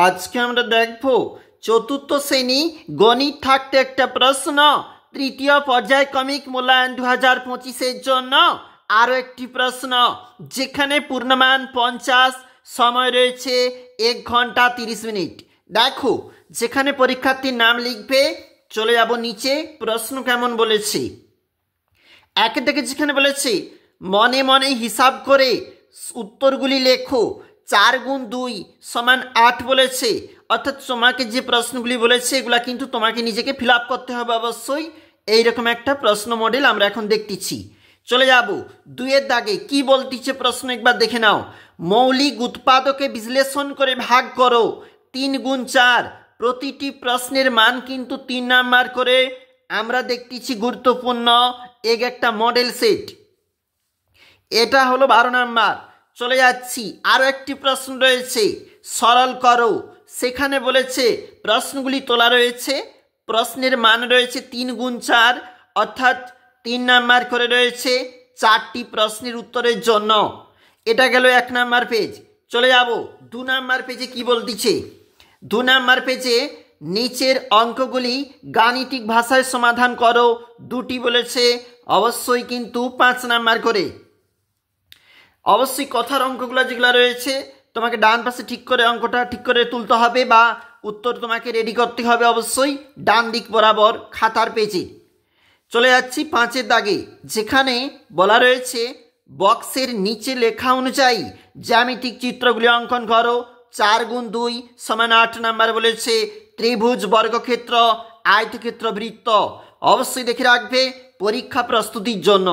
আজকে আমরা দেখব চতুর্থ শ্রেণী গণিত থাকতে একটা প্রশ্ন তৃতীয় পর্যায়ক্রমিক মূল্যায়ন 2025-এর জন্য আরও একটি প্রশ্ন যেখানে পূর্ণমান 50, সময় রয়েছে 1 ঘন্টা 30 মিনিট। দেখো যেখানে পরীক্ষার্থীর নাম লিখবে, চলে যাব নিচে। প্রশ্ন কেমন বলেছে, একে থেকে যেখানে বলেছে মনে মনে হিসাব করে উত্তরগুলি লেখো, 4 গুণ 2 সমান 8 বলেছে। অর্থাৎ তোমাকে যে প্রশ্নগুলি বলেছে এগুলা কিন্তু তোমাকে নিজেকে ফিল আপ করতে হবে অবশ্যই। এইরকম একটা প্রশ্ন মডেল আমরা এখন দেখতেছি। চলে যাব 2-এর দাগে কি বলতেছে প্রশ্ন একবার দেখে নাও। মৌলিক উৎপাদকে বিশ্লেষণ করে ভাগ করো 3 গুণ 4। প্রতিটি প্রশ্নের মান কিন্তু 3 নাম্বার করে আমরা দেখতেছি। গুরুত্বপূর্ণ এক একটা মডেল সেট, এটা হলো 12 নাম্বার। চলে যাচ্ছি, আরও একটি প্রশ্ন রয়েছে সরল করো। সেখানে বলেছে প্রশ্নগুলি তোলা রয়েছে, প্রশ্নের মান রয়েছে 3 গুণ 4, অর্থাৎ 3 নাম্বার করে রয়েছে 4টি প্রশ্নের উত্তরের জন্য। এটা গেল 1 নাম্বার পেজ। চলে যাব 2 নাম্বার পেজে কি বলতেছে। 2 নাম্বার পেজে নিচের অঙ্কগুলি গাণিতিক ভাষায় সমাধান করো, 2টি বলেছে, অবশ্যই কিন্তু 5 নাম্বার করে। অবশ্যই কথার অঙ্কগুলো যেগুলো রয়েছে তোমাকে ডান পাশে ঠিক করে অঙ্কটা ঠিক করে তুলতে হবে বা উত্তর তোমাকে রেডি করতে হবে অবশ্যই ডান দিক বরাবর খাতার পেজে। চলে যাচ্ছি 5-এর দাগে, যেখানে বলা রয়েছে বক্সের নিচে লেখা অনুযায়ী জ্যামিতিক চিত্রগুলি অঙ্কন করো। 4 গুণ 2 সমান 8 নাম্বার বলেছে। ত্রিভুজ, বর্গক্ষেত্র, আয়তক্ষেত্র, বৃত্ত। অবশ্যই দেখে রাখবে পরীক্ষা প্রস্তুতির জন্য।